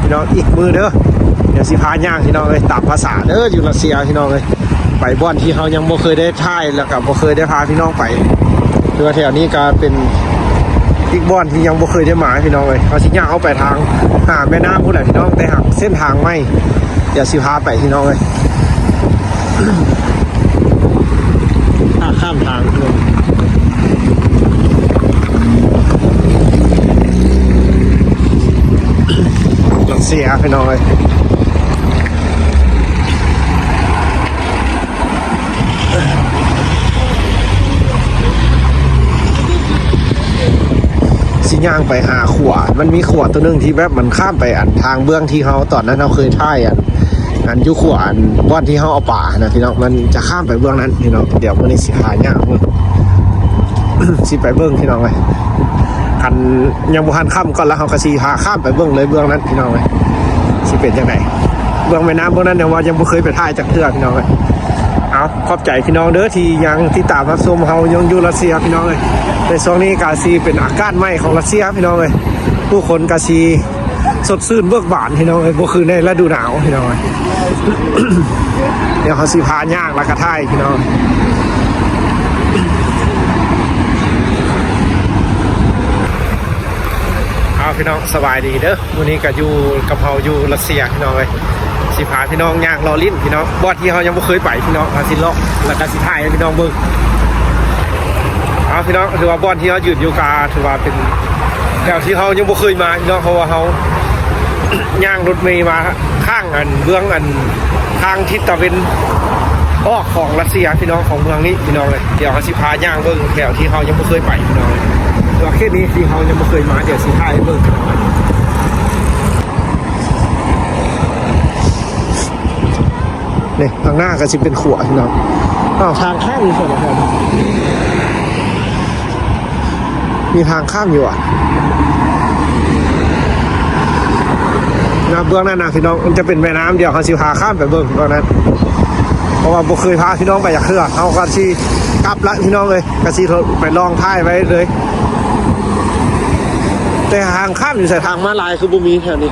พี่น้องอีกมือเด้อเดี๋ยวสิพาย่างพี่น้องเลยตามภาษาเด้ออยู่รัสเซียพี่น้องเลยไปบ่อนที่เขายังบ่เคยได้ถ่ายแล้วก็บ่เคยได้พาพี่น้องไปคือว่าแถวนี้ก็เป็นอีกบ่อนที่ยังบ่เคยได้มาพี่น้องเลยเขาสิย่างเอาไปทางหาแม่น้ำพุ่นแหละพี่น้องแต่หักเส้นทางไม่เดี๋ยวสิพาไปพี่น้องเลยข้ามทางพี่น้องรัสเซียพี่น้องเลยสิย่างไปหาขวดมันมีขวดตัวนึงที่แบบมันข้ามไปอันทางเบื้องที่เขาตอนนั้นเราเคยท่ายอันยุขวดบ้านที่เขาเอาป่านะพี่น้องมันจะข้ามไปเบื้องนั้นพี่น้องเดี๋ยววันนี้สิหาย่างเบื้อง สิไปเบื้องพี่น้องเลยคันยังบุหันข้ามก่อนแล้วเขาก็สิหาข้ามไปเบื้องเลยเบื้องนั้นพี่น้องเลยสิเป็นยังไงเบื้องแม่น้ำเบื้องนั้นเนี่ยว่ายังไม่เคยไปท่ายจากเทือกพี่น้องเลยเอาขอบใจพี่น้องเด้อที่ยังที่ตามรับชมเขายังอยู่รัสเซียพี่น้องเลยในช่วงนี้กาซีเป็นอากาศไหม้ของรัสเซียพี่น้องเลยผู้คนกาซีสดชื่นเบิกบานพี่น้องเลยก็คือในฤดูหนาวพี่น้องเลย เดี๋ยวเขาสิพาย่างและกระท่ายพี่น้องเอาพี่น้องสบายดีเด้อวันนี้ก็อยู่กับเขาอยู่รัสเซียพี่น้องเลยสิพาพี่น้องย่างรอลิ้นพี่น้องบอดที่เขายังไม่เคยไปพี่น้องสิล็อกแล้วก็สิถ่ายให้พี่น้องเบิ่งเอาพี่น้องถือว่าบอดที่เขายืนอยู่กาถือว่าเป็นแถวที่เขายังไม่เคยมาพี่น้องเพราะว่าเขา ย่างรถเมย์มาข้างอันเบื้องอันทางทิศตะวันออกของรัสเซียพี่น้องของเมืองนี้พี่น้องเลยเดี๋ยวเขาสิพาย่างเบิ้งแถวที่เขายังไม่เคยไปพี่น้องเลยตัวแค่นี้ที่เขายังไม่เคยมาเดี๋ยวสิพาให้เบิ้งพี่น้องเลยนี่ทางหน้าก็สิเป็นขวดพี่น้องทางข้ามมีส่วนอะไรมีทางข้ามอยู่อ่ะนะเบื้องนั้นนะพี่น้องมันจะเป็นแม่น้ำเดียวเขาสิพาข้ามไปเบื้องตรงนั้นเพราะว่าบ่เคยพาพี่น้องไปจากเครือเขาก็สิกลับละพี่น้องเลยก็สิไปลองท่ายไว้เลยแต่ทางข้ามอยู่ใส่ทางม้าลายคือบ่มีแถวนี้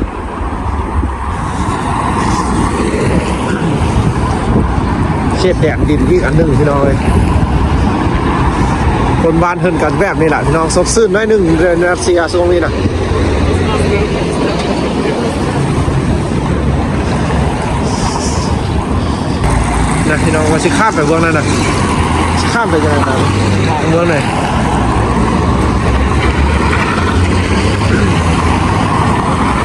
เขตแดนดินอีกอันหนึ่งพี่น้องเลยคนบ้านเฮินกันแบบนี้แหละพี่น้องสดชื่นน้อยหนึ่งเดือนรัสเซียช่วงนี้นะนะพี่น้องว่าสิข้ามไปเบื้องนั้นนะข้ามไปยังไงครับเบื้องไหน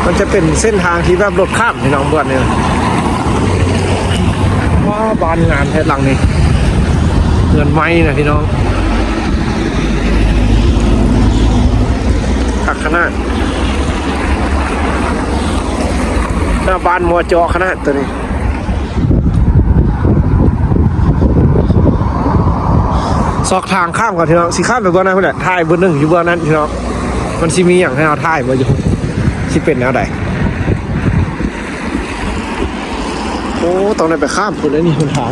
มันจะเป็นเส้นทางที่แบบรถข้ามพี่น้องเบื้องเนี่ยว้าบานงานแท้หลังนี่เงินไม้นะพี่น้องขักขนาดหน้าบ้านมัวจอขนาดตัวนี้ซอกทางข้ามก่อนพี่น้องสิข้ามไปเบื้องนั้นเพื่อนถ่ายเบื้องหนึ่งอยู่เบื้องนั้นพี่น้องมันสิมีอย่างให้เราถ่ายเบื้องอยู่สิเป็นแนวใดโอ้ตอนนั้นไปข้ามคนแล้วนี่คนทาง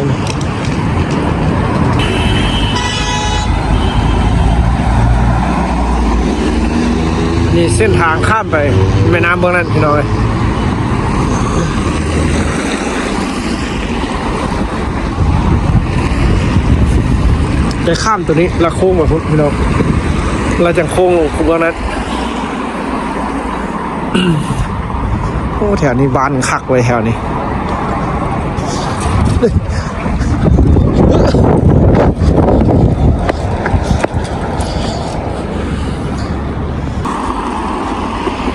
นี่เส้นทางข้ามไปแม่น้ำเบื้องนั้นพี่น้องเลยไปข้ามตัวนี้ละโค้งแบบพี่น้องเราจะโค้งคุกนั้นโอ้แถวนี้บานคักไว้แถวนี้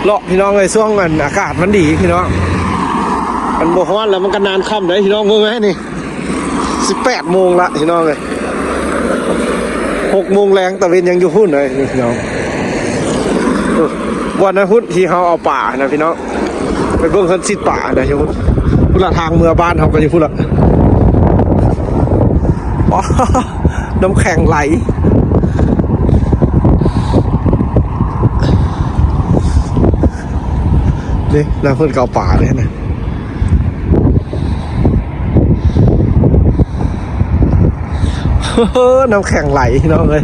เลาะพี่น้องเลยช่วงมันอากาศมันดีพี่น้องมันบ่ฮ้อนแล้วมันก็นานค่ำเลยพี่น้องรู้ไหมนี่18 โมงละพี่น้องเลย6 โมงแรงตะเวนยังอยู่พุ่นเลยพี่น้องวันนั้นพุ่นที่เขาเอาป่านะพี่น้องไปเบิ่งคันซิดป่านะอยู่พุ่นละทางเมืองบ้านเขาก็อยู่พุ่นละน้ำแข็งไหลนี่น้ำพุ่นเก่าป่าเลยนะน้ำแข็งไหลพี่น้องเลย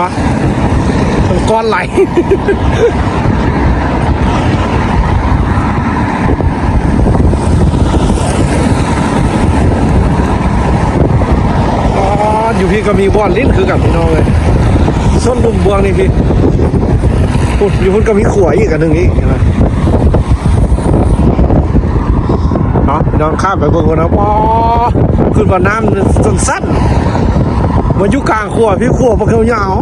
นาะมันก้อนไหลอยู่พี่ก็มีบอลลิ้นคือกับพี่น้องเลยส้นลุมบวงนี่พี่อยู่พุ่นก็มีขวายอีกอันหนึ่งอีกนะเนาะน้องข้ามไปเบิ่งกันนะว้าขึ้นมาน้ำสั้นๆมาอยู่กลางขวพี่ขวปลาเขียวยาว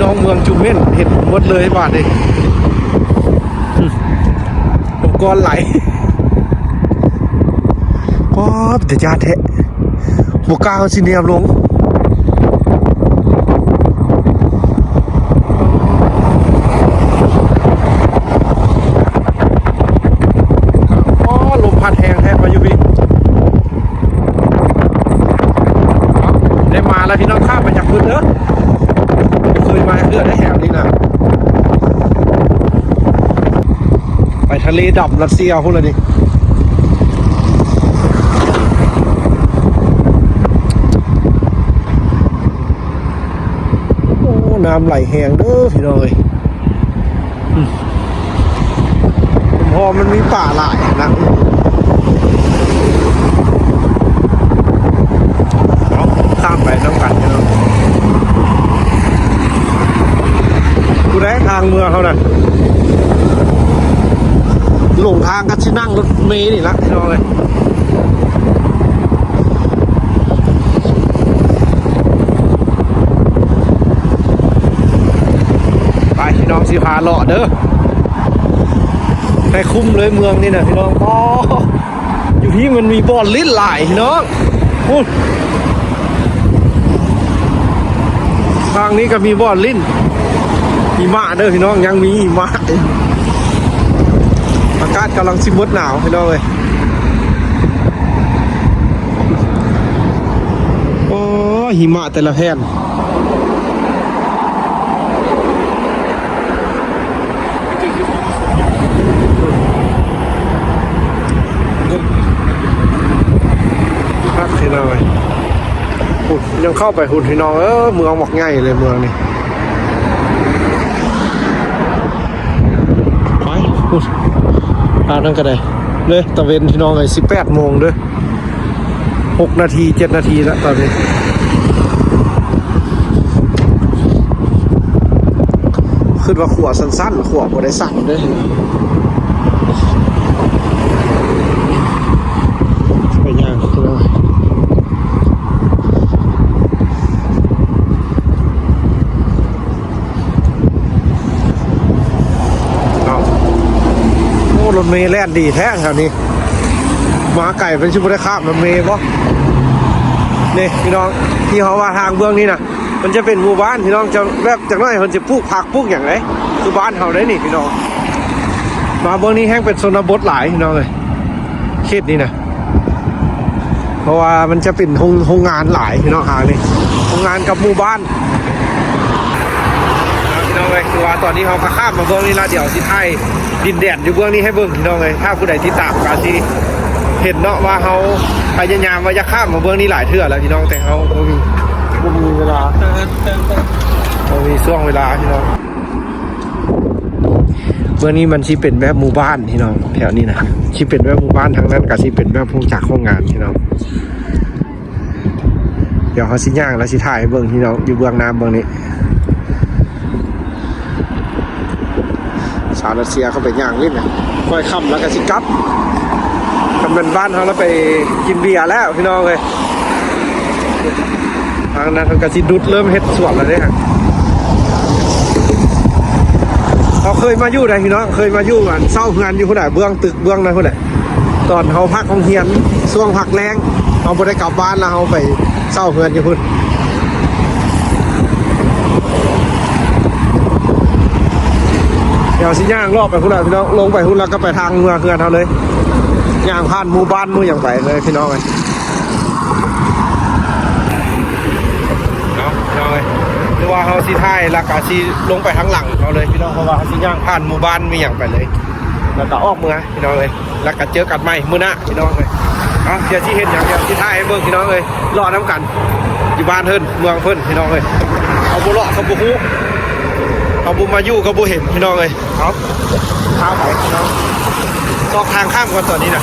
น้องเมืองจุเม่นเห็นหมดเลยบาดดิผมก้อนไหลว้าแต่ยาแทะบกล้าเอาสิเนียมลงลมพัดแหงแทบมาอยู่พี่ได้มาแล้วพี่น้องข้ามไปจากพื้นเนอะเคยมาเพื่อได้แถวนี้นะไปทะเลดับรัสเซียพุ่นเลยดิโอ้น้ำไหลแหงเด้อพี่น้องเอ้ยพอมันมีป่าหลายนะข้ามไปน้ำกันเนาะกูได้ทางเมืองเขาน่ะหลงทางก็ชินั่งรถเมล์นี่ละพี่น้องเลยไปพี่น้องสิพาเลาะเด้อให้คุ้มเลยเมืองนี่นะพี่น้องอ๋ออยู่ที่มันมีบอลลิ้นหลายพี่น้องพูดทางนี้ก็มีบอลลิ้นหิมะเด้อพี่น้องยังมีหิมะอากาศกำลังสิมดหนาวพี่น้องเลยโอ้หิมะแต่ละแผ่นพักพี่น้องเลยยังเข้าไปหุ่นพี่น้องเมืองหมอกง่ายเลยเมืองนี่ไปหุ่นนั่นก็ได้เลยตะเวนพี่น้องเลย18 โมงด้วย6 นาที 7 นาทีแล้วตอนนี้ขึ้นว่าขวดสั้นๆขวดบ่ได้สั่นด้วยไปย่างพี่น้องรถเมล์แล่นดีแท้แถวนี้มาไก่เป็นชิบุได้ข้ามรถเมล์ปะนี่พี่น้องที่เขาว่าทางเบื้องนี้นะมันจะเป็นหมู่บ้านพี่น้องจะแบบจากนั้นมันจะปลูกผักปลูกอย่างไรคือบ้านเขาได้นี่พี่น้องมาเบื้องนี้แห้งเป็นโซนบดหลายพี่น้องเลยเขตนี้นะเพราะว่ามันจะเป็นโรงงานหลายพี่น้องหาเลยโรงงานกับหมู่บ้านพี่น้องเลยคือว่าตอนนี้เขาข้ามมาเบื้องนี้แล้วเดี๋ยวสิไทยดินแดดอยู่เบื้องนี้ให้เบิ่งพี่น้องเลยถ้าผู้ใดที่ตามกาซีเห็นเนาะว่าเขาพยายามว่าจะข้ามมาเบื้องนี้หลายเทื่อแล้วพี่น้องแต่เขาไม่มีเวลาไม่มีช่วงเวลาพี่น้องเบื้องนี้มันที่เป็นแบบหมู่บ้านพี่น้องแถวนี้นะที่เป็นแบบหมู่บ้านทางนั้นกาซีเป็นแบบพวกจากห้องงานพี่น้องเดี๋ยวเขาสิย่างแล้วสิถ่ายให้เบิ่งพี่น้องอยู่เบื้องน้ำเบื้องนี้สาวรัสเซียเขาไปย่างลิ้นนะค่อยค่ำแล้วก็สิกลับกำนันบ้านเขาแล้วไปกินเบียร์แล้วพี่น้องเลยทางนั้นเขาก็สิดุดเริ่มเฮ็ดสวนแล้วเนี่ยเขาเคยมาอยู่ไหนพี่น้องเคยมาอยู่กันเศร้าเฮือนอยู่คนไหนเบื้องตึกเบื้องนั้นคนไหนตอนเขาพักของเฮียนช่วงพักแรงเขาไปได้กลับบ้านแล้วเขาไปเศร้าเฮือนอยู่พุ่นเดี๋ยวสิย่างรอบไปคุณพี่น้องลงไปคุณแล้วก็ไปทางเมืองเฮือนเขาเลยย่างผ่านหมู่บ้านมู่อย่างไปเลยพี่น้องเลยเนาะพี่น้องเลยหรือว่าเขาสิท้ายแล้วก็สิลงไปทางหลังเขาเลยพี่น้องเพราะว่าเขาสิย่างผ่านหมู่บ้านมีอย่างไปเลยแล้วก็ออกเมืองพี่น้องเลยแล้วก็เจอกันใหม่มื้อหน้าพี่น้องเลยไป เอาเดี๋ยวที่เห็นอย่างเดียวที่ท่ายให้เบิ่งพี่น้องเลยรอน้ำกันอยู่บ้านเพิ่นเมืองเพิ่นพี่น้องเลยเอาบุเลาะเขาบุฮูเอาบุมาอยู่เขาบุเห็นพี่น้องเลยครับข้าวไปพี่น้องซอกทางข้ามก่อนตอนนี้นะ